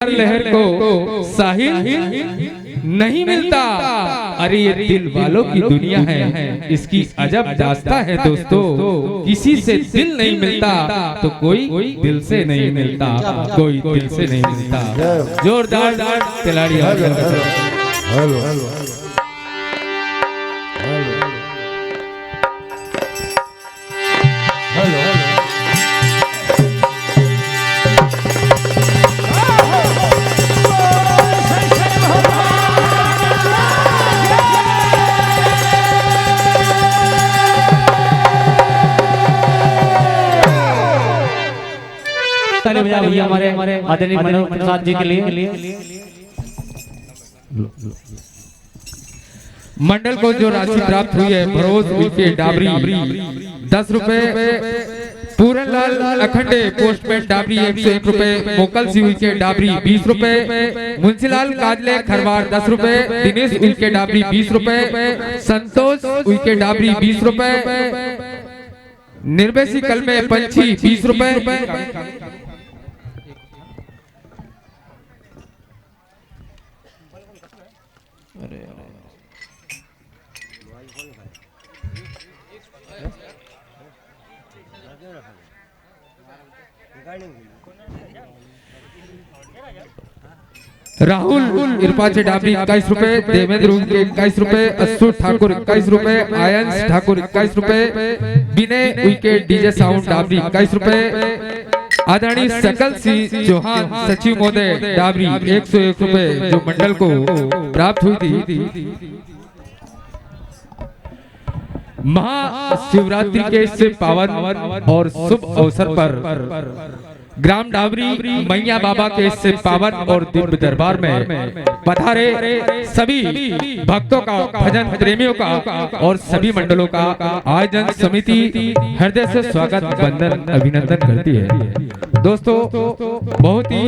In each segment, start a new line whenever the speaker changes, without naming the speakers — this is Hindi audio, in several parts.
लहर को साहिल नहीं मिलता। अरे ये दिल वालों की दुनिया है, इसकी अजब दास्तां है दोस्तों। किसी से दिल नहीं मिलता तो कोई दिल से नहीं मिलता, कोई दिल से नहीं मिलता। जोरदार खिलाड़ी। हेलो हेलो
भैया हमारे आदरणीय मनोज प्रसाद जी के लिए
मंडल को जो राशि प्राप्त हुई है, भरोज उनके डाबरी 10 रुपए, पूरन लाल अखंडे पोस्टमैन डाबरी 101 रुपए, मोकल सिंह के डाबरी 20 रुपए, मुंशीलाल काजले खरवार 10 रुपए, दिनेश उनके डाबरी 20 रुपए, संतोष उनके डाबरी 20 रुपए, निर्वेशी कल में पंछी 20 रुपए, राहुल इरपाचे डाबरी 21 रुपए, देवेंद्र उनके 21 रुपए, अशोक ठाकुर 21 रुपए, आयंस ठाकुर 21 रुपए, विनय उनके डीजे साउंड डाबरी 21 रुपए, आदरणीय सकल सिंह चौहान सचिव महोदय डाबरी 101 रुपए जो मंडल को प्राप्त हुई थी। महाशिवरात्रि के इस पावन और शुभ अवसर पर ग्राम डाबरी मैया बाबा के इस पावन और दिव्य दरबार में पधारे सभी भक्तों का, भजन प्रेमियों का और सभी मंडलों का आयोजन समिति हृदय से स्वागत वंदन अभिनंदन करती है। दोस्तों बहुत ही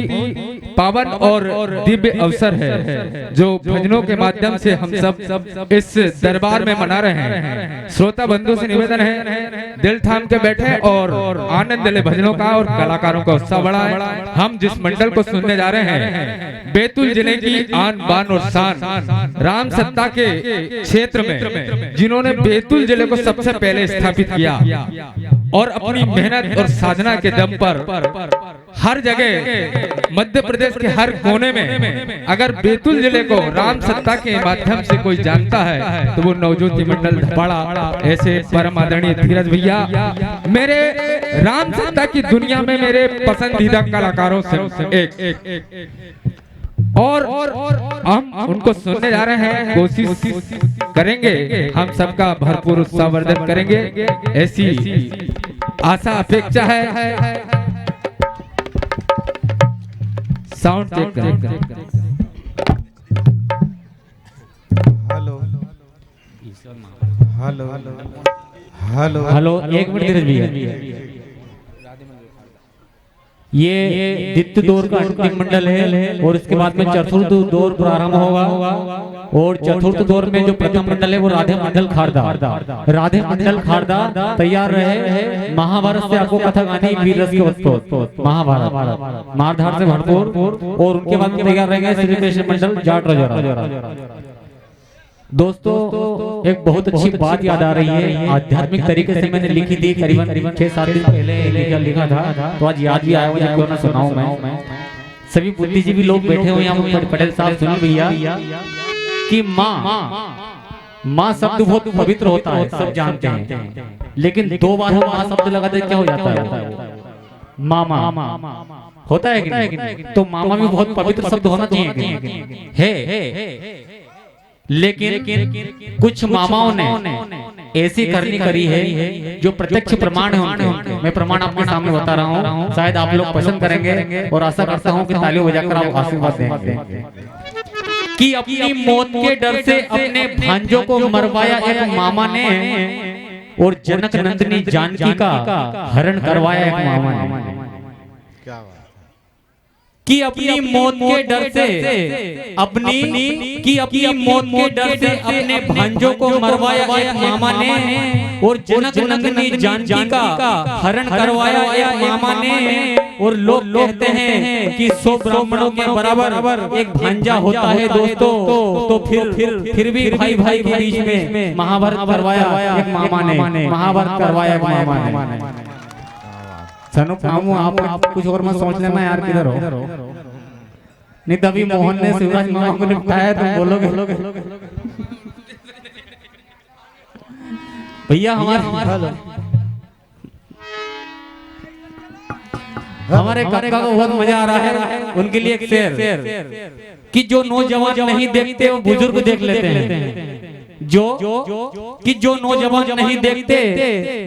पावन और दिव्य अवसर है जो भजनों के माध्यम से हम सब इस दरबार में मना रहे हैं। श्रोता बंधु से निवेदन है दिल थाम के बैठे और आनंद ले भजनों का और कलाकारों का उत्साह बढ़ाएं। हम जिस मंडल को सुनने जा रहे हैं बैतूल जिले की आन बान और शान राम सत्ता के क्षेत्र में जिन्होंने बैतूल जिले को सबसे पहले स्थापित किया और अपनी मेहनत और साधना के दम पर हर जगह मध्य प्रदेश के हर कोने में अगर बैतूल जिले को राम सत्ता के माध्यम से कोई जानता है तो वो नवज्योति मंडल धपाड़ा ऐसे परम आदरणीय धीरज भैया मेरे राम सत्ता की दुनिया में मेरे पसंदीदा कलाकारों से एक और हम उनको सुनने जा रहे हैं। कोशिश करेंगे हम सबका भरपूर उत्साहवर्धन करेंगे, ऐसी आशा अपेक्षा है। साउंड चेक करें।
हेलो हेलो हेलो
हेलो, एक मिनट धीरज भैया, ये द्वितीय दौर का अंतिम मंडल है और इसके बाद में चतुर्थ दौर प्रारंभ होगा और चतुर्थ दौर में जो प्रथम मंडल है वो राधे मंडल खारदा। राधे मंडल खारदा तैयार रहे महाभारत से आपको कथा गानी वीर रस के वस्तु महाभारत मारधार से भरपूर और उनके बाद में तैयार रहेंगे श्री कृष्ण मंडल जाट रजौरा। दोस्तों एक बहुत अच्छी बात याद आ रही है, आध्यात्मिक तरीके से मैंने लिखी थी करीबन 6-7 दिन पहले लिखा था, तो आज याद भी आया मुझे, क्यों ना सुनाऊं मैं। सभी बुद्धिजीवी लोग बैठे हुए हैं, पटेल साहब सुनिए भैया कि माँ शब्द बहुत पवित्र होता है, सब जानते हैं, लेकिन 2 बार हम माँ शब्द लगाते क्या हो जाता है? मामा होता है कि नहीं? तो मामा भी बहुत पवित्र शब्द होना चाहिए है। लेकिन कुछ मामाओं ने ऐसी करनी करी है जो प्रत्यक्ष प्रमाण है उनके। मैं प्रमाण आपके सामने बता रहा हूँ, शायद आप लोग पसंद करेंगे और आशा करता हूँ कि तालियों बजाकर आप आशीर्वाद देंगे। कि अपनी मौत के डर से अपने भांजों को मरवाया एक मामा ने और जनक नंदिनी जानकी का हरण करवाया एक मामा ने। कि अपनी मौत के डर से अपनी मौत के डर से अपने भांजों को मरवाया एक मामा ने और जनक नंदिनी जानकी का हरण करवाया एक मामा ने और लोग कहते हैं कि 100 ब्राह्मणों के बराबर एक भांजा होता है दोस्तों। तो फिर भी भाई भाई के बीच में महाभारत करवाया एक मामा ने, महाभारत करवाया एक मामा ने। सनु कामू आप कुछ और मत सोच लेना यार, किधर हो? नहीं तभी मोहन ने शिवराज मामा को निपटाया, तुम बोलोगे भैया हमारे काका को बहुत मजा आ रहा है। उनके लिए एक शेर कि जो नौजवान नहीं देखते वो बुजुर्ग देख लेते हैं, जो नौजवान नहीं देखते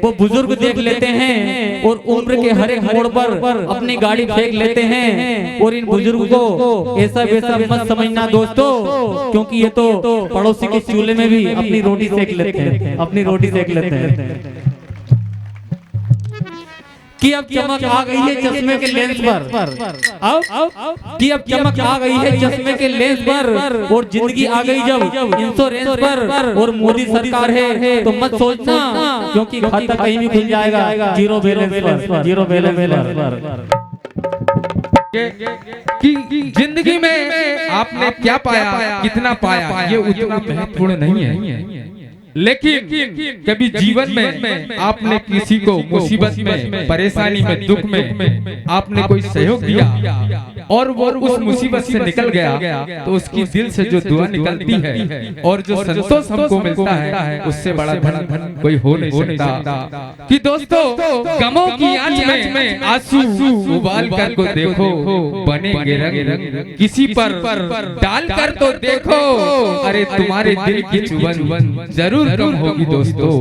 वो बुजुर्ग देख लेते हैं, और उम्र के हर एक मोड़ पर अपनी गाड़ी फेंक लेते हैं। और इन बुजुर्ग को ऐसा वैसा मत समझना दोस्तों, क्योंकि ये तो पड़ोसी के चूल्हे में भी अपनी रोटी सेक लेते हैं, अपनी रोटी सेक लेते हैं। कि अब चमक आ गई है चश्मे के लेंस पर, कि अब चमक आ गई है चश्मे के लेंस पर, और जिंदगी आ गई जब इंश्योरेंस पर, और मोदी सरकार है तो मत सोचना, क्योंकि खाता कहीं भी खुल जाएगा जीरो बैलेंस पर, जीरो बैलेंस पर।
कि जिंदगी में आपने क्या पाया, कितना पाया, ये उतना महत्वपूर्ण नहीं है, लेकिन कभी जीवन में आपने किसी को मुसीबत में, परेशानी में, दुख में आपने कोई सहयोग दिया और वो उस मुसीबत से निकल गया, तो उसकी दिल से जो दुआ निकलती है और जो संतोष हमको मिलता है, उससे बड़ा धन कोई हो नहीं सकता। कि दोस्तों गमों की आंच में आंसू उबाल कर को देखो, बनेंगे रंग किसी पर डाल कर तो देखो, अरे तुम्हारे दिल की चुभन जरूर कम होगी दोस्तों।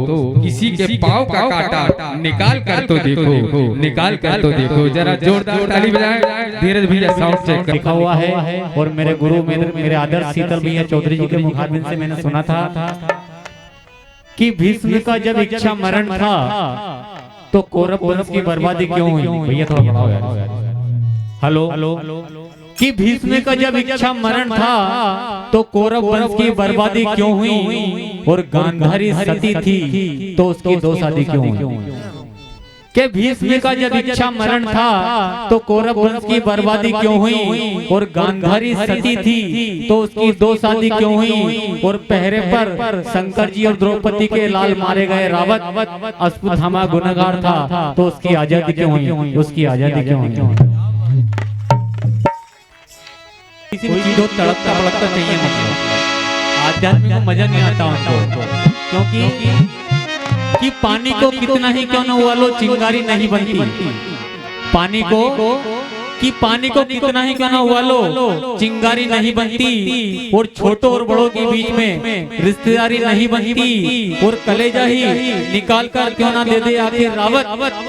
किसी के पाँव का काटा निकाल कर तो देखो, निकाल कर तो देखो। जरा जोरदार ताली बजाएं, धीरज भैया साउंड चेक
लिखा हुआ है। और मेरे गुरु मेरे आदर्श शीतल भैया चौधरी जी के मुखारबिन से मैंने सुना था कि भीष्म का जब इच्छा मरण था तो कौरव वंश की बर्बादी क्यों हुई? भैया थोड़ा बढ़ाओ यार। हेलो कि भीष्म का जब इच्छा मरण था तो कौरव वंश की बर्बादी क्यों हुई? और गांधारी सती थी तो उसकी 2 शादी क्यों हुई? कि भीष्म का जब इच्छा मरण था तो कौरव वंश की बर्बादी क्यों हुई? और गांधारी सती थी तो उसकी 2 शादी क्यों हुई? और पहरे पर शंकर जी और द्रौपदी के लाल मारे गए रावत अश्वत्थामा गुनहगार था तो उसकी आजादी क्यों हुई? उसकी आजादी क्यों हुई? किसी भी चीज को तड़पता भड़कता चाहिए, मतलब आध्यात्मिक को मजा नहीं आता उनको, क्योंकि कि पानी को कितना ही क्यों न उबालो चिंगारी नहीं बनती। पानी को कितना ही क्यों न उबालो चिंगारी नहीं बनती। और छोटों और बड़ों के बीच में रिश्तेदारी नहीं बनती। और कलेजा ही निकाल कर क्यों ना दे दे आखिर रावत,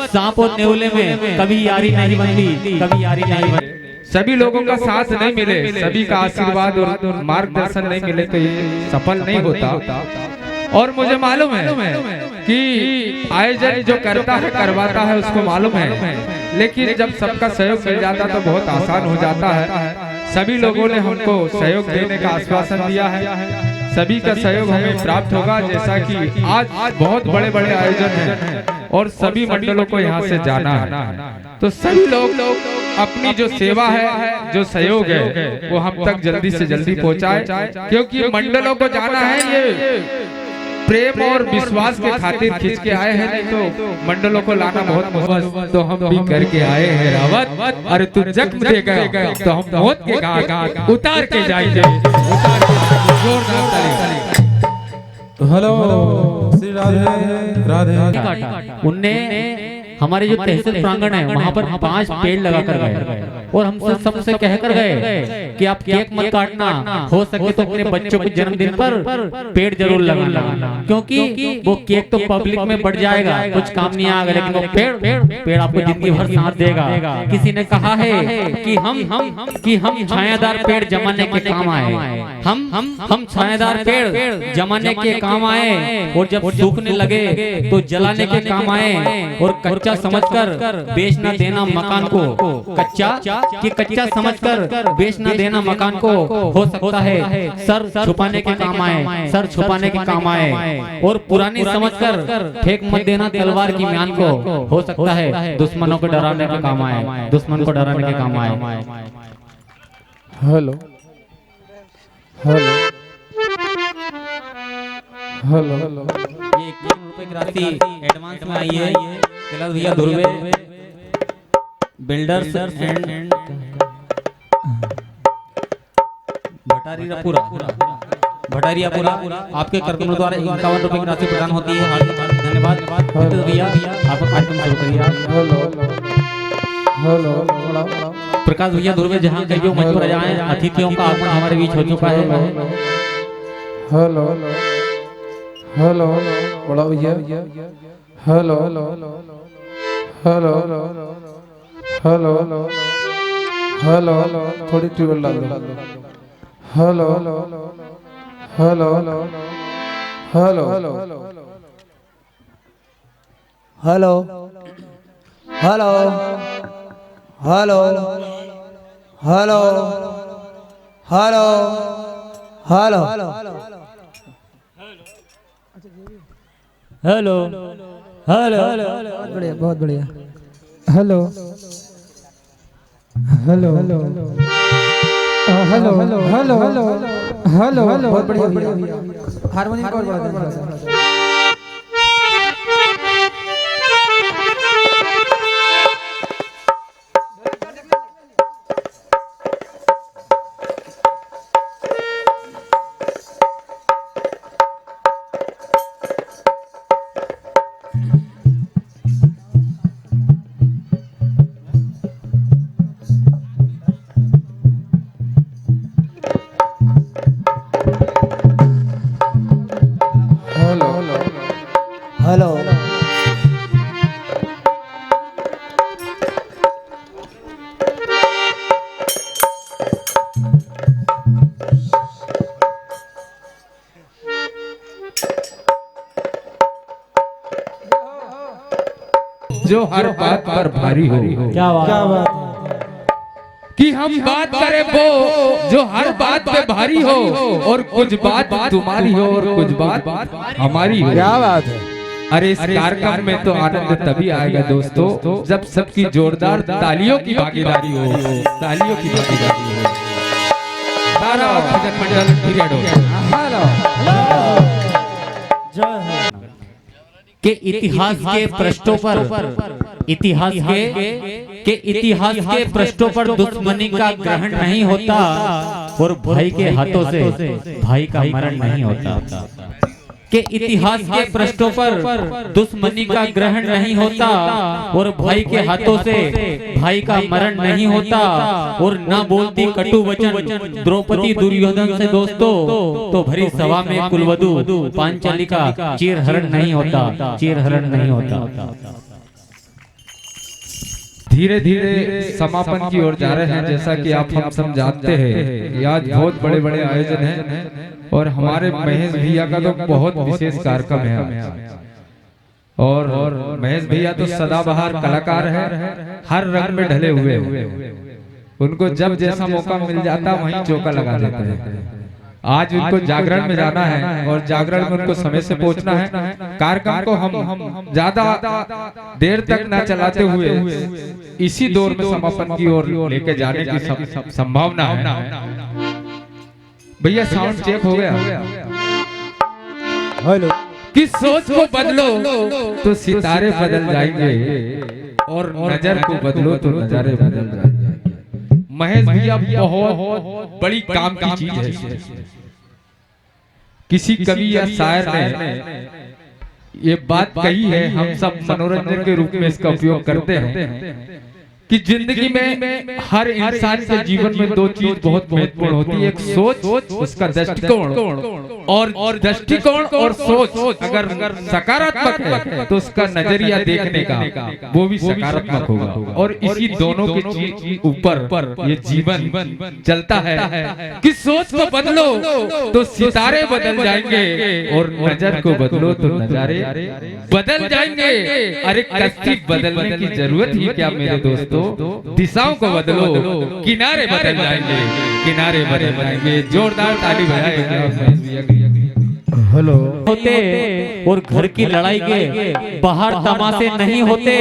सांप और नेवले में कभी यारी नहीं बनती, कभी यारी नहीं बनती।
सभी लोगों का साथ नहीं मिले, सभी का आशीर्वाद और मार्गदर्शन नहीं मिले तो ये सफल नहीं होता। और मुझे मालूम है कि आयोजन जो करता है करवाता है उसको मालूम है, लेकिन जब सबका सहयोग मिल जाता तो बहुत आसान हो जाता है। सभी लोगों ने हमको सहयोग देने का आश्वासन दिया है, सभी का सहयोग हमें प्राप्त होगा। जैसा कि आज बहुत बड़े बड़े आयोजन हैं और सभी मंडलों को यहाँ से जाना है, तो सभी लोग अपनी जो सेवा है, जो सहयोग है, वो हम तक जल्दी से जल्दी पहुँचाए, क्योंकि मंडलों को जाना है ये प्रेम और विश्वास के खातिर खींच के आए हैं, नहीं तो मंडलों को लाना बहुत मुश्किल। तो हम भी करके आए हैं रावत, अरे तू जख्म दे गया तो हम मौत के घाट उतार के जाएंगे।
हेलो श्री राधे राधे।
उनने हमारे जो तहसील प्रांगण है वहाँ पर 5 पेड़ लगा कर गए और हमसे सबसे कह कर गए कि आप केक मत काटना, हो सके तो अपने बच्चों के जन्मदिन पर पेड़ जरूर लगाना, क्योंकि वो केक तो पब्लिक में बढ़ जाएगा, कुछ काम नहीं आएगा, लेकिन वो पेड़ आपको जिंदगी भर साथ देगा। किसी ने कहा है कि हम छायादार पेड़ जमाने के काम आए, हम छायादार पेड़ जमाने के काम आए, और जब सूखने लगे तो जलाने के काम आए। और कच्चा समझकर बेच न देना मकान को, कच्चा कि कच्चा समझकर बेच न देना मकान को हो सकता है सर छुपाने के काम आए, सर छुपाने के काम आए। और पुरानी समझकर फेंक मत देना तलवार की म्यान को, हो सकता है दुश्मनों को डराने के काम आए, दुश्मन को डराने के काम आए।
Hello hello hello hello.
ये 1 रुपए की राशि एडवांस में आई है कैलाश भैया धुर्वे बिल्डर्स एंड भटारियापुरा आपके कर्तव्यों द्वारा 51 रुपए की राशि प्रदान होती है। हार्दिक धन्यवाद भैया, आपका कार्यक्रम शुरू करिए।
Hello hello.
प्रकाश भैया धुर्वे जहाँ कहियो मंच पर जाएं, अतिथियों का आगमन हमारे बीच हो चुका है।
हेलो हेलो बड़ा भैया। Hello hello hello hello hello. थोड़ी ट्यूबल डाल दो। Hello hello hello hello
hello hello hello hello hello hello hello hello. बढ़िया, बहुत बढ़िया।
Hello hello hello hello hello hello hello.
बहुत बढ़िया। हारमोनियम को और बढ़ा दो। हेलो
जो हर बात पर भारी हो।
क्या बात
कि हम बात करें वो जो हर बात पे भारी हो, और कुछ बात तुम्हारी हो और कुछ बात हमारी हो।
क्या बात है।
अरे इस कार्यक्रम में तो आनंद तभी आएगा दोस्तों जब सबकी जोरदार तालियों की भागीदारी हो, तालियों की भागीदारी हो। सारा भजन मंडल पीरियड हो।
के इतिहास के पृष्ठों पर इतिहास के पृष्ठों पर दुश्मनी का ग्रहण नहीं होता और भाई के हाथों से भाई का मरण नहीं होता। के इतिहास के पृष्ठों पर दुश्मनी का ग्रहण नहीं होता और भाई के हाथों से भाई का मरण नहीं होता। और ना बोलती कटु वचन द्रौपदी दुर्योधन से दोस्तों, तो भरी सभा में कुलवधु पांचाली का चीरहरण नहीं होता, चीरहरण नहीं होता।
धीरे धीरे समापन की ओर जा रहे हैं। जैसा कि आप हम सब जानते हैं आज बहुत बड़े बड़े आयोजन हैं और हमारे महेश भैया का तो बहुत विशेष कार्यक्रम है। और महेश भैया तो सदाबहार कलाकार है, हर रंग में ढले हुए हैं। उनको जब जैसा मौका मिल जाता वहीं चौका लगा देते हैं। आज उनको जागरण में जाना है और जागरण में उनको समय से पहुंचना है। कार्यक्रम को हम ज्यादा देर तक न चलाते हुए इसी दौर में समापन की ओर लेके जाने की संभावना है। भैया साउंड चेक हो गया।
हेलो।
कि सोच को बदलो तो सितारे बदल जाएंगे और नजर को बदलो तो नजारे बदल जाएंगे। महेश भैया बहुत बड़ी काम की चीज है। किसी कवि या शायर ने ये बात कही है, हम सब मनोरंजन के रूप में इसका उपयोग करते हैं कि जिंदगी में हर इंसान के जीवन में दो चीज बहुत महत्वपूर्ण होती है। एक सोच, उसका दृष्टिकोण, और दृष्टिकोण और सोच अगर सकारात्मक है तो उसका नजरिया देखने का वो भी सकारात्मक होगा। और इसी दोनों के ऊपर ये जीवन चलता है कि सोच को बदलो तो सितारे बदल जाएंगे और नजर को बदलो तो नजारे बदल जाएंगे। अरे कश्ती बदलने की जरूरत ही क्या मेरे दोस्तों। दोस्तों, दिशाओं को बदलो, किनारे बदल जाएंगे, किनारे बदल जाएंगे। जोरदार ताली बजाएंगे।
हेलो
होते और घर की लड़ाई के बाहर तमाशे नहीं होते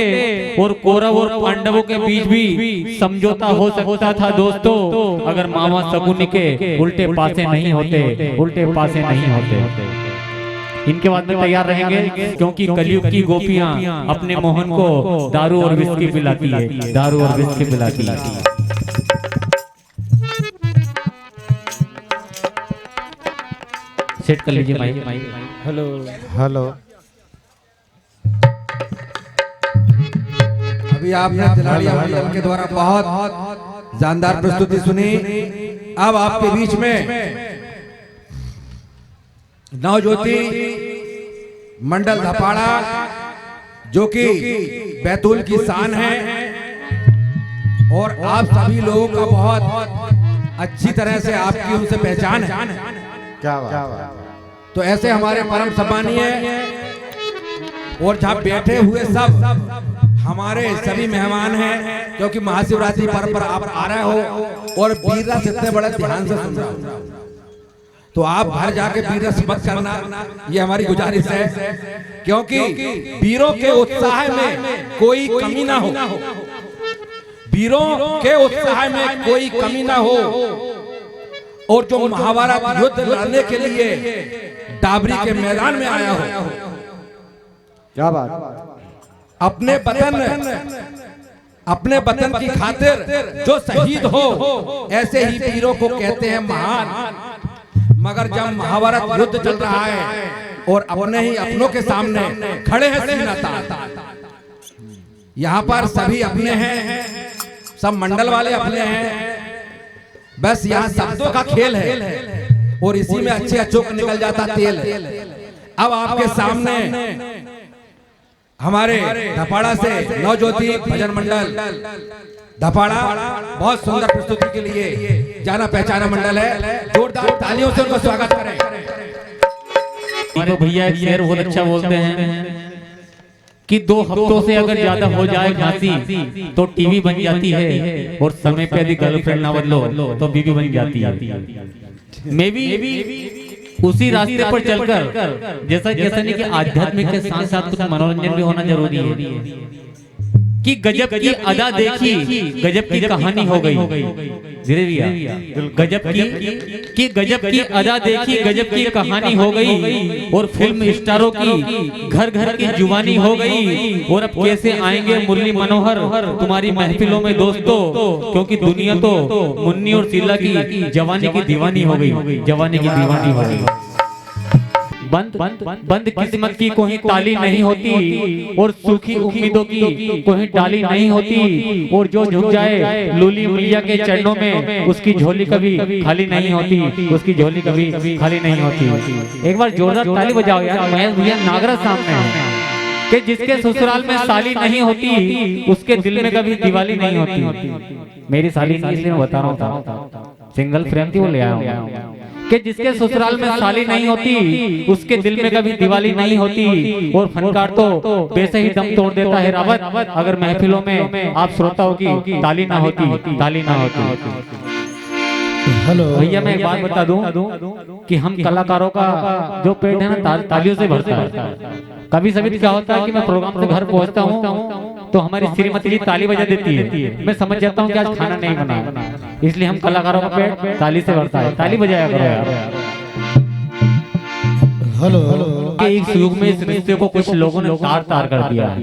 और कौरव और पांडवों के बीच भी समझौता हो सकता था दोस्तों, अगर मामा शकुनी के उल्टे पासे नहीं होते, उल्टे पासे नहीं होते। इनके बाद में तैयार रहेंगे क्योंकि कलयुग की गोपियां अपने मोहन को दारू और विस्की पिलाती है, दारू और विस्की पिलाती है। सेट कर लीजिए माइक।
Hello hello.
अभी आपने दिलाड़िया मंडल के द्वारा बहुत जानदार प्रस्तुति सुनी। अब आपके बीच में नवज्योति मंडल धपाड़ा, जो कि बैतूल की शान है और आप सभी लोगों का बहुत अच्छी तरह से आपकी उनसे पहचान है।
क्या बात।
तो ऐसे हमारे परम सम्मानीय और जहाँ बैठे हुए सब हमारे सभी मेहमान हैं, क्योंकि महाशिवरात्रि पर्व पर आप आ रहे हो और वीर रस इतने बड़े ध्यान से सुन रहे हो, तो आप घर जाके वीर रस मत करना, ये हमारी गुजारिश है। क्योंकि वीरों के उत्साह में कोई कमी ना हो, वीरों के उत्साह में कोई कमी ना हो। और जो महाभारत युद्ध लड़ने के लिए डाबरी के मैदान में आया हो,
क्या बात।
अपने वतन की खातिर जो शहीद हो, ऐसे ही वीरों को कहते हैं महान। मगर जब महाभारत युद्ध चल रहा है और अपने ही अपनों के सामने खड़े हैं सीना तान, यहाँ पर सभी अपने हैं, सब मंडल वाले अपने हैं, बस यहाँ शब्दों का खेल है और इसी में अच्छे अच्छों को निकल जाता तेल। अब आपके सामने हमारे धपाड़ा से नवज्योति भजन मंडल धपाड़ा बहुत सुंदर प्रस्तुति के लिए जाना पहचाना मंडल है, जोरदार तालियों से उनको स्वागत करें।
तो भैया एक शेर बहुत अच्छा बोलते हैं कि 2 हफ्तों से अगर ज्यादा हो जाए खांसी तो टीवी बन जाती है, और समय पे यदि गर्लफ्रेंड ना बदलो तो बीवी बन जाती है। मैं भी उसी रास्ते पर चलकर, जैसा नहीं कि आध्यात्मिक के साथ साथ कुछ मनोरंजन भी होना जरूरी है, कि गजब की अदा देखी, गजब की कहानी हो गई। धीरे धीरे गजब की अदा देखी, गजब की कहानी हो गई, और फिल्म स्टारों की घर घर की जुबानी हो गई। और अब कैसे आएंगे मुरली मनोहर तुम्हारी महफिलों में दोस्तों, क्योंकि दुनिया तो मुन्नी और शीला की जवानी की दीवानी हो गई, जवानी की दीवानी हो गई। बंद किस्मत की कोई ताली नहीं होती, और सूखी उम्मीदों की कोई डाली नहीं होती, और जो झुक जाए लूली मुलिया के चरणों में उसकी झोली कभी खाली नहीं होती, उसकी झोली कभी खाली नहीं होती। एक बार जोरदार ताली बजाओ यार, महेश भैया नागरा सामने है कि जिसके ससुराल में साली नहीं होती उसके दिल में कभी दिवाली नहीं होती। मेरी साली नहीं, इसलिए मैं बता रहा हूँ, सिंगल फ्रेम थी वो ले आया हूँ कि जिसके ससुराल में साली नहीं होती उसके दिल में कभी दिवाली नहीं होती। और फनकार तो वैसे ही दम तोड़ देता है रावत, अगर महफिलों में आप श्रोताओं की ताली ना होती, ताली ना होती।
हेलो
भैया मैं एक बात बता दूं कि हम कलाकारों का जो पेट है ना तालियों से भरता है। कभी सभी क्या होता है कि मैं प्रोग्राम से घर पहुंचता हूं तो हमारी श्रीमती जी ताली बजा देती है, मैं समझ जाता हूं कि आज खाना नहीं बना, इसलिए हम कलाकारों का पेट ताली से भरता है। ताली बजाया करो यार।
हेलो
एक युग में इस रिश्ते को कुछ लोगों ने तार कर दिया।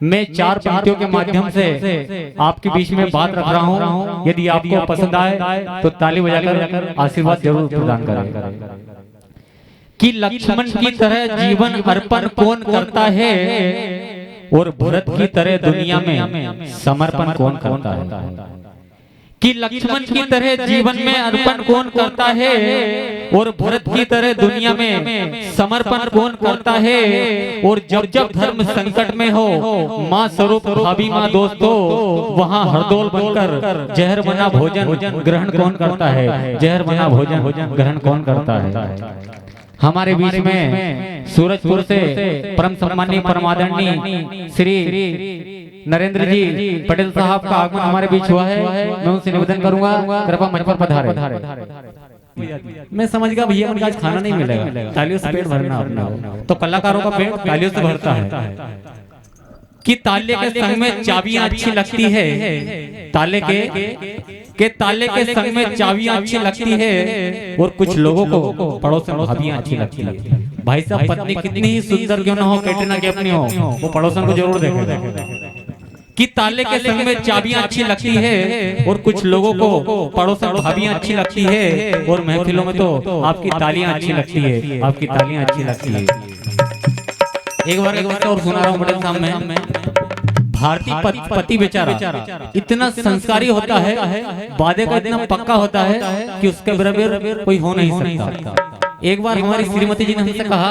मैं 4 पंक्तियों के माध्यम से आपके बीच में बात रख रहा हूं, यदि आपको पसंद आए तो ताली बजाकर आशीर्वाद जरूर प्रदान करें। कि लक्ष्मण की तरह जीवन अर्पण कौन करता है, और भरत की तरह दुनिया में समर्पण कौन करता है। कि लक्ष्मण की तरह जीवन में अर्पण कौन करता है, और भरत की तरह दुनिया में समर्पण कौन करता है। और जब जब धर्म संकट में हो माँ स्वरूप भाभी माँ दोस्तों, वहाँ हरदोल बनकर जहर बना भोजन ग्रहण कौन करता है, जहर बना भोजन ग्रहण कौन करता है। हमारे बीच में सूरजपुर से परम सम्मानीय परमादरणीय श्री नरेंद्र जी पटेल साहब का आगमन हमारे बीच हुआ है। मैं उनसे निवेदन करूंगा कृपया मंच पर पधारे। मैं समझ गया भैया उनका आज खाना नहीं मिलेगा, तालियों से पेट भरना अपना। तो कलाकारों का पेट तालियों से भरता है कि ताले के संग में चाबियां अच्छी लगती है, ताले के ताले के संग में चाबियां अच्छी लगती है और कुछ लोगों को पड़ोसन भाभियां अच्छी लगती है। भाई साहब पत्नी कितनी ही सुंदर क्यों ना हो, कैटरीना कैफ नहीं हो, वो पड़ोसन को जरूर देखेगा। कि ताले के संग में चाबियां अच्छी लगती है और कुछ लोगों को पड़ोसन भाभियां अच्छी लगती है और महफिलों में तो आपकी तालियां अच्छी लगती है, आपकी तालियां अच्छी लगती है। एक बार और सुना रहा हूँ बड़े सामने, भारतीय पति बेचारा इतना संस्कारी होता है, वादे का इतना पक्का होता है कि उसके बराबर कोई हो नहीं सकता। एक बार हमारी श्रीमती जी ने हमसे कहा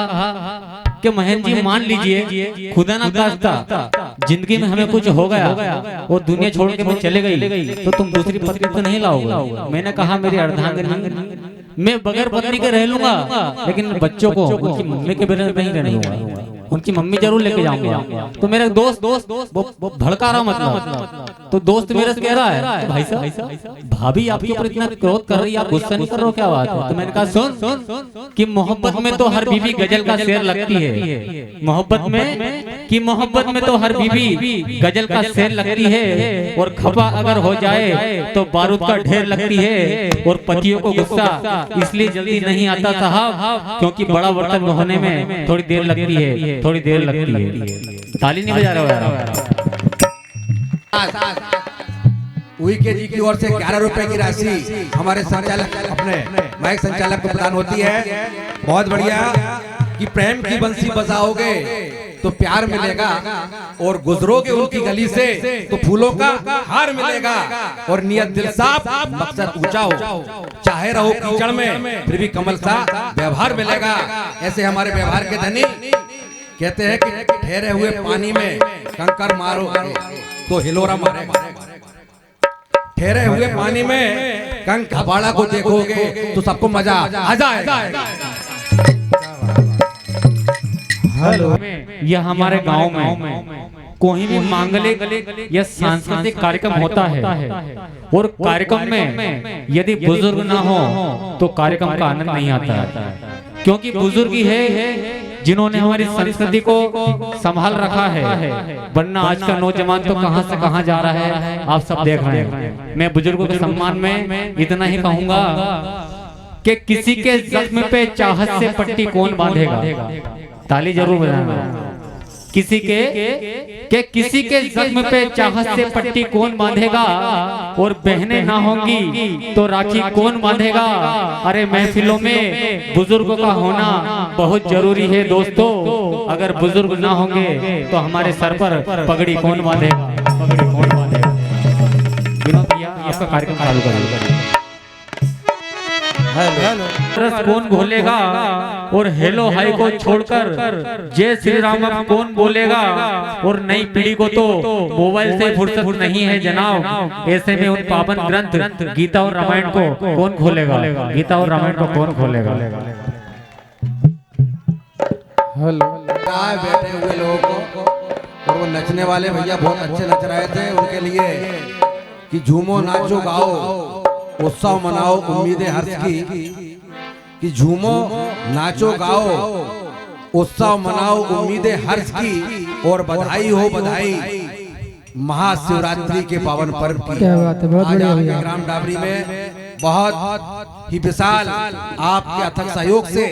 कि महेंद्र जी मान लीजिए खुदा ना खास्ता जिंदगी में हमें कुछ हो गया और दुनिया छोड़ के मैं चले गई तो तुम दूसरी पत्नी तो नहीं लाओगे। मैंने कहा मेरी अर्धांगिनी मैं बगैर पत्नी के रह लूंगा, लेकिन बच्चों को उनकी मम्मी के बगैर नहीं रहने दूंगा, उनकी मम्मी जरूर लेके जाऊंगा। तो मेरा दोस्त वो भड़का रहा मतलब, तो दोस्त मेरे से कह रहा है भाई साहब भाभी आपके ऊपर इतना क्रोध कर रही है, आप गुस्सा नहीं कर रहे हो, क्या बात है? तो मैंने कहा सुन कि मोहब्बत में तो हर बीवी गजल का शेर लगती है, मोहब्बत में तो हर बीवी गजल का शेर लगती है और खफा अगर हो जाए तो बारूद का ढेर लगती है। और पतियों को गुस्सा इसलिए जल्दी नहीं आता साहब क्योंकि बड़ा बर्तन होने में थोड़ी देर लगती है, थोड़ी देर लगती है। ताली नहीं बजा रहे हो यार।
उइके जी की ओर से 11 रुपए की राशि हमारे संचालक अपने माइक संचालक को प्रदान होती है। बहुत बढ़िया कि प्रेम की बंसी बजाओगे तो प्यार मिलेगा और गुजरोगे उनकी गली से तो फूलों का हार मिलेगा और नियत दिल साफ मकसद ऊंचा हो, चाहे रहो कीचड़ में फिर भी कमल सा व्यवहार मिलेगा। ऐसे हमारे व्यवहार के धनी कहते हैं कि ठहरे हुए पानी में कंकर मारो तो हिलोरा मारेगा, ठहरे हुए पानी में कंक खबाड़ा को देखोगे तो सबको मजा आ जाएगा।
यह हमारे गांव में कोई भी मांगलिक या सांस्कृतिक कार्यक्रम होता है और कार्यक्रम में यदि बुजुर्ग ना हो तो कार्यक्रम का आनंद नहीं आता है, क्योंकि बुजुर्ग ही है जिन्होंने हमारी संस्कृति को संभाल रखा है, वरना आज का नौजवान तो कहां से कहां जा रहा है आप सब देख रहे हैं। मैं बुजुर्गों के सम्मान में इतना ही कहूंगा कि किसी के जख्म पे चाहत से पट्टी कौन बांधेगा, ताली जरूर बजाना। किसी के जख्म पे चाहत से पट्टी कौन बांधेगा और बहनें ना होंगी तो राखी कौन बांधेगा। अरे महफिलों में बुजुर्गों का होना बहुत जरूरी है दोस्तों, अगर बुजुर्ग ना होंगे तो हमारे सर पर पगड़ी कौन बांधेगा, पगड़ी कौन बांधेगा। विनोद भैया आपका कार्यक्रम चालू करिए। रस कौन घोलेगा और हेलो हाई को छोड़कर जय श्री राम कौन बोलेगा। और नई पीढ़ी को तो मोबाइल से फुर्सत नहीं है जनाब, ऐसे में उन पावन ग्रंथ गीता और रामायण को कौन खोलेगा, गीता और रामायण को कौन खोलेगा।
हेलो
बैठे हुए लोगों को और वो नचने वाले भैया बहुत अच्छे नच रहे थे, उनके लिए कि झूमो नाचो गाओ उत्सव मनाओ उम्मीदें हर्ष की, कि झूमो नाचो गाओ उत्सव मनाओ उम्मीदें हर्ष की और बधाई हो बधाई महाशिवरात्रि के पावन पर्व की।
क्या बात है, बहुत बढ़िया भैया।
ग्राम डाबरी में बहुत ही विशाल आपके अथक सहयोग से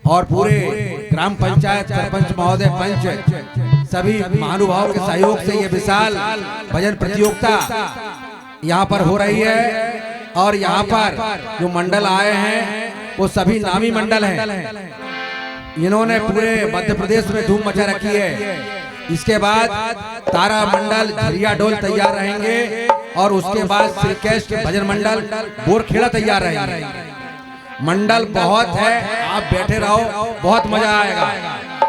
और पूरे ग्राम पंचायत सरपंच महोदय पंच सभी महानुभावों के सहयोग से ये विशाल भजन प्रतियोगिता यहाँ पर हो रही है। और यहाँ पर जो मंडल आए हैं वो सभी नामी मंडल हैं, इन्होंने पूरे मध्य प्रदेश में धूम मचा रखी है। इसके बाद तारा मंडल झरिया डोल तैयार रहेंगे और उसके बाद श्रीकेश भजन मंडल बोरखेड़ा तैयार रहेंगे। मंडल बहुत है, आप बैठे रहो, बहुत मजा आएगा।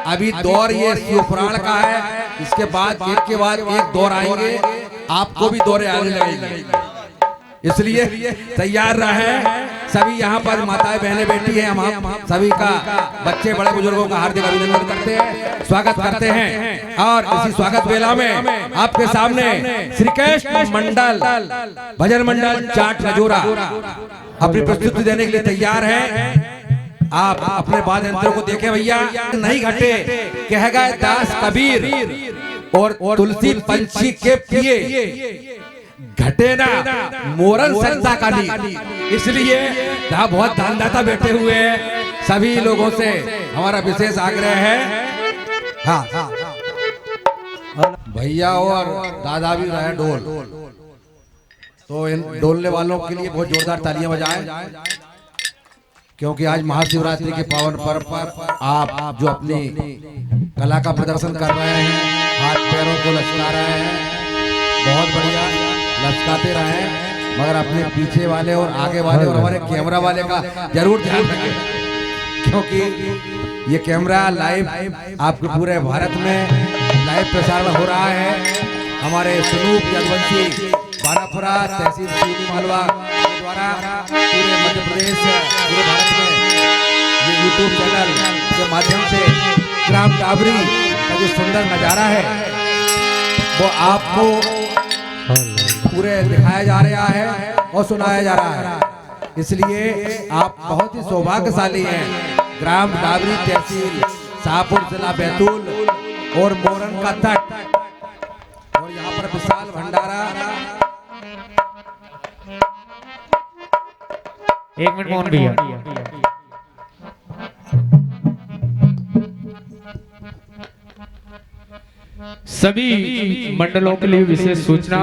अभी दौर ये शिव पुराण का है, इसके बाद एक के बाद एक दौर आएंगे, आपको भी दौरे आने लगेंगे। इसलिए तैयार रहे सभी। यहाँ पर माताएं बहनें बैठी हैं, हम सभी का बच्चे बड़े बुजुर्गों का हार्दिक अभिनंदन करते हैं, स्वागत करते हैं। और इसी स्वागत बेला में आपके सामने श्री कृष्ण मंडल भजन मंडल चाट रजोरा अपनी प्रस्तुति देने के लिए तैयार है। आप अपने वाद्य यंत्रों को देखें भैया। नहीं घटे कह गए दास कबीर और तुलसी पंछी के पिए घटे ना मोरन संता का नी। इसलिए यहाँ बहुत दानदाता बैठे हुए हैं, सभी लोगों से हमारा विशेष आग्रह है। हाँ भैया और दादा भी रहे ढोल, तो इन डोलने वालों के लिए बहुत जोरदार तालियां बजाएं, क्योंकि आज महाशिवरात्रि के पावन पर्व पर आप जो अपनी कला का प्रदर्शन कर रहे हैं, हाथ पैरों को लचका रहे हैं, बहुत बढ़िया लचकाते रहें, मगर अपने पीछे वाले और आगे वाले और हमारे कैमरा वाले का जरूर ध्यान रखें, क्योंकि ये कैमरा लाइव आपके पूरे भारत में लाइव प्रसारण हो रहा है। हमारे सुनूप यदवंशी बारापुरा तहसील चीनी मालवा द्वारा पूरे मध्य प्रदेश पूरे भारत में ये यूट्यूब चैनल के माध्यम से ग्राम डाबरी का जो सुंदर नजारा है वो आपको पूरे दिखाया जा रहा है और सुनाया जा रहा है। इसलिए आप बहुत ही सौभाग्यशाली हैं। ग्राम डाबरी तहसील शाहपुर जिला बैतूल और मोरन का तट, और यहाँ पर विशाल भंडारा।
एक मिनट मोहन भैया।
सभी मंडलों के लिए विशेष सूचना,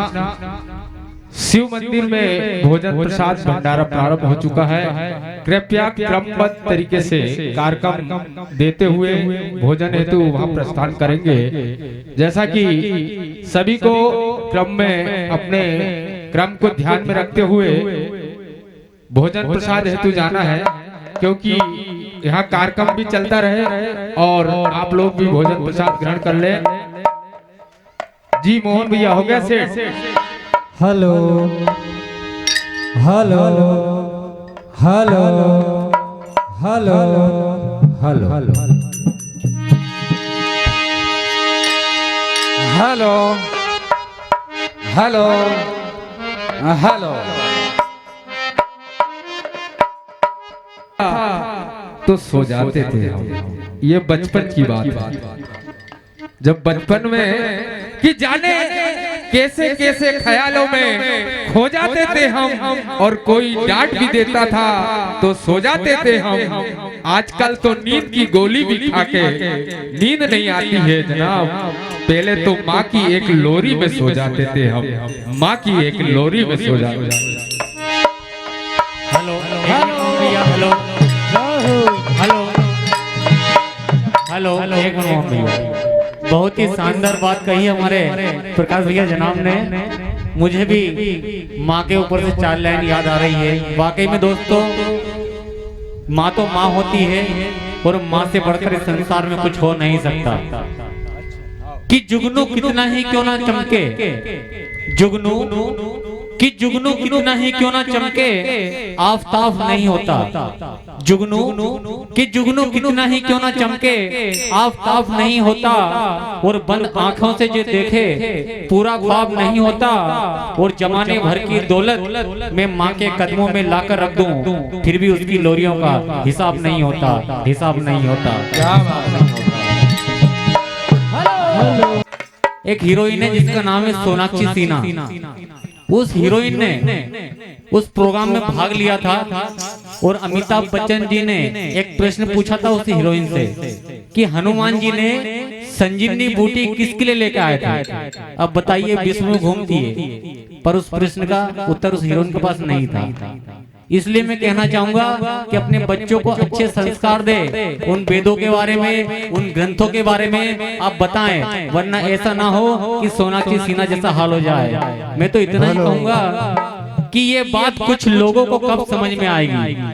शिव मंदिर में भोजन प्रसाद भंडारा प्रारंभ हो चुका है। कृपया क्रमबद्ध तरीके से कार्यक्रम देते हुए भोजन हेतु वहां प्रस्थान करेंगे। जैसा कि सभी को क्रम में अपने क्रम को ध्यान में रखते हुए भोजन प्रसाद हेतु जाना है, क्योंकि यहाँ कार्यक्रम भी चलता रहे और आप लोग भी भोजन प्रसाद ग्रहण कर लें। जी मोहन भैया, हो गया सेठ?
Hello hello hello hello hello hello
hello hello. तो सो जाते थे हम, ये बचपन की बात। जब बचपन में कि जाने कैसे कैसे ख्यालों में खो जाते थे हम, और कोई डांट भी देता था तो सो जाते थे हम। आजकल तो नींद की गोली भी खाके नींद नहीं आती है जनाब। पहले तो माँ की एक लोरी में सो जाते थे हम, माँ की एक लोरी में सो जाते थे।
हेलो भैया, हेलो हेलो हेलो। एक मिनट मोहन भैया, बहुत ही शानदार बात कही हमारे प्रकाश भैया जनाब ने। मुझे भी माँ के ऊपर से 4 लाइन याद आ रही है। वाकई में दोस्तों, माँ तो माँ होती है और माँ से बढ़कर इस संसार में कुछ हो नहीं सकता। कि जुगनू कितना ही क्यों ना चमके, जुगनू कि जुगनू कितना ही क्यों ना चमके, आफताब नहीं होता। जुगनू कि जुगनू कितना ही क्यों ना चमके, आफताब नहीं होता। और बंद आंखों से जो देखे पूरा ख्वाब नहीं होता। और जमाने भर की दौलत मैं माँ के कदमों में लाकर रख दूं, फिर भी उसकी लोरियों का हिसाब नहीं होता, हिसाब नहीं होता। एक हीरोइन है जिसका नाम है सोनाक्षी सिन्हा। उस हीरोइन ने उस प्रोग्राम में भाग लिया था और अमिताभ बच्चन जी ने एक प्रश्न पूछा था उस हीरोइन से कि हनुमान जी ने संजीवनी बूटी किसके लिए लेकर आए थे, अब बताइए विश्व में घूमती है। पर उस प्रश्न का उत्तर उस हीरोइन के पास नहीं था। इसलिए मैं कहना चाहूंगा कि अपने बच्चों को अच्छे संस्कार दे, उन वेदों के बारे में, उन ग्रंथों के बारे में आप बताएं, वरना ऐसा ना हो कि सोनाक्षी सिन्हा जैसा हाल हो जाए। मैं तो इतना ही कहूंगा कि ये बात कुछ लोगों को कब समझ में आएगी।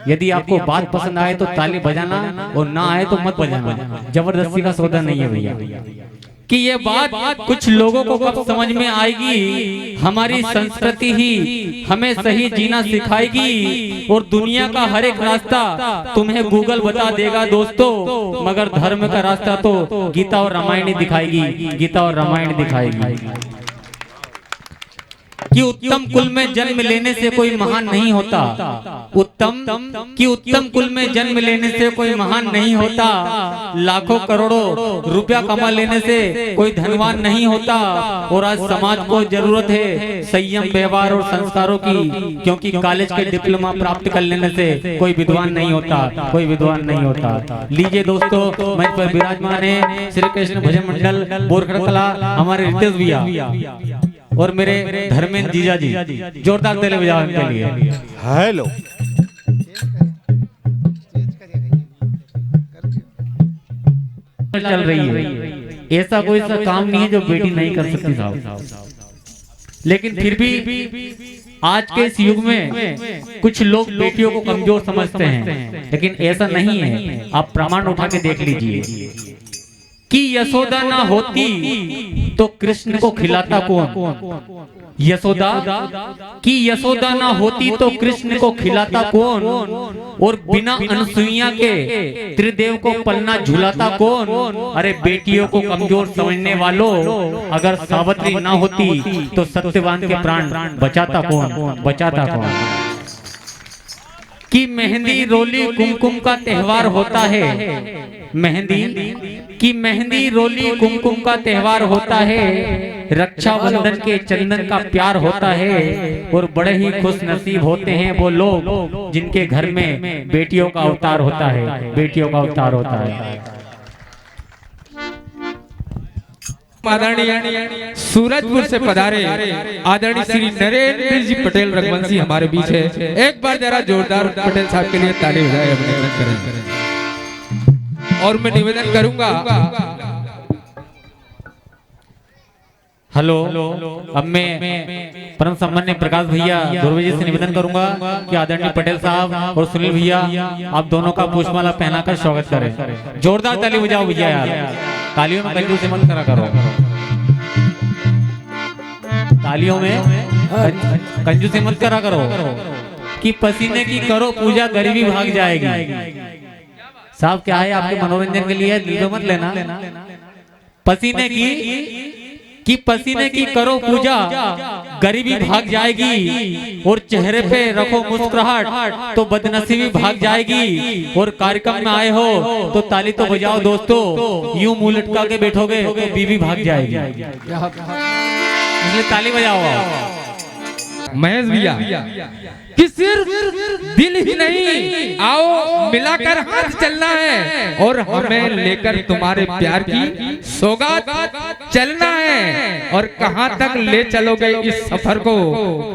यदि आपको बात पसंद आए तो ताली बजाना और ना आए तो मत बजाना। जबरदस्ती का सौदा नहीं है भैया। कि ये बात कुछ लोगों को कब समझ में आएगी। हमारी संस्कृति ही हमें सही जीना सिखाएगी और दुनिया का हर एक रास्ता तुम्हें गूगल बता देगा दोस्तों, मगर धर्म का रास्ता तो गीता और रामायण ही दिखाएगी, गीता और रामायण दिखाएगी। कि उत्तम कुल में जन्म लेने से कोई महान नहीं होता, उत्तम कुल में जन्म लेने से कोई महान नहीं होता, लाखों करोड़ों रुपया कमा लेने से कोई धनवान नहीं होता। और आज समाज को जरूरत है संयम, व्यवहार और संस्कारों की, क्योंकि कॉलेज के डिप्लोमा प्राप्त कर लेने से कोई विद्वान नहीं होता, कोई विद्वान नहीं होता। लीजिए दोस्तों, मंच पर विराजमान है श्री कृष्ण भजन मंडल बोरखड़ कला, हमारे रितेश भैया और मेरे धर्मेंद्र जीजा जी, जोरदार ताली बजाओ इनके लिए।
हेलो
चल रही है, ऐसा कोई सा काम नहीं है जो बेटी नहीं कर सकती साहब। लेकिन फिर भी आज के इस युग में कुछ लोग बेटियों को कमजोर समझते हैं, लेकिन ऐसा नहीं है। आप प्रमाण उठा के देख लीजिए कि यशोदा ना होती तो कृष्ण को खिलाता कौन, यशोदा की यशोदा ना होती तो कृष्ण को खिलाता कौन, और बिना अनसुईया के त्रिदेव को पलना झुलाता कौन। अरे बेटियों को कमजोर समझने वालों, अगर सावित्री ना होती तो सत्यवान के प्राण बचाता कौन, बचाता कौन। कि मेहंदी रोली कुमकुम का त्योहार होता है, मेहंदी रोली कुमकुम का त्योहार होता है, रक्षाबंधन के चंदन का प्यार होता है। और बड़े ही खुश नसीब होते हैं वो लोग जिनके घर में बेटियों का अवतार होता है, बेटियों का अवतार होता है।
आदरणीय सूरजपुर से पधारे आदरणीय श्री नरेंद्र जी पटेल रघुवंशी हमारे बीच है। एक बार जरा जोरदार पटेल साहब के लिए ताली बजाएं, अभिनंदन करें। और मैं निवेदन करूंगा,
हेलो, अब मैं परम सम्मान्य प्रकाश भैया दुर्वे जी से निवेदन करूंगा कि आदरणीय पटेल साहब और सुनील भैया आप दोनों का पुष्पमाला पहनाकर स्वागत करें। जोरदार ताली बजाओ भैया यार, तालियों में कंजूसी मत करा करो, तालियों में कंजूसी मत करा करो। कि पसीने की करो पूजा, गरीबी भाग जाएगी। साहब क्या है आपके मनोरंजन के लिए, दिल मत लेना। पसीने की करो पूजा, गरीबी भाग जाएगी। और चेहरे पे रखो मुस्कुराहट तो बदनसीबी भाग जाएगी। और कार्यक्रम में आए हो तो ताली तो बजाओ दोस्तों, यूं मुंह लटका के बैठोगे तो बीवी भाग जाएगी, इसलिए ताली बजाओ।
महेश भैया कि सिर्फ दिल ही नहीं, आओ मिलाकर हाथ चलना है और हमें लेकर तुम्हारे प्यार की सौगात चलना है। और कहां तक ले चलोगे इस सफर को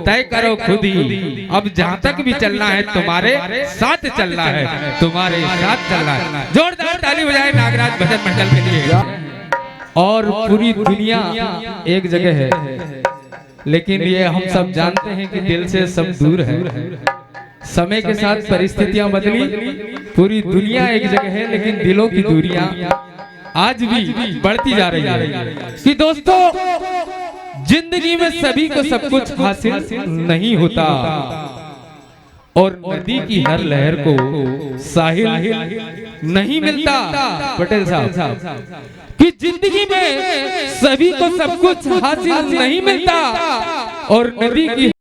तय करो खुद ही, अब जहां तक भी चलना है तुम्हारे साथ चलना है, तुम्हारे साथ चलना है। जोरदार ताली बजाए नागराज भजन मंडल के लिए। और पूरी दुनिया एक जगह है, लेकिन ये हम सब जानते हैं कि दिल से सब दूर है। समय के साथ परिस्थितियां बदली, पूरी दुनिया एक जगह है, लेकिन दिलों की दूरियां आज भी बढ़ती जा रही है। कि दोस्तों जिंदगी में सभी को सब कुछ हासिल नहीं होता, और नदी की हर लहर को साहिल नहीं मिलता। पटेल साहब कि जिंदगी में सभी को सब कुछ हासिल नहीं मिलता, और नदी की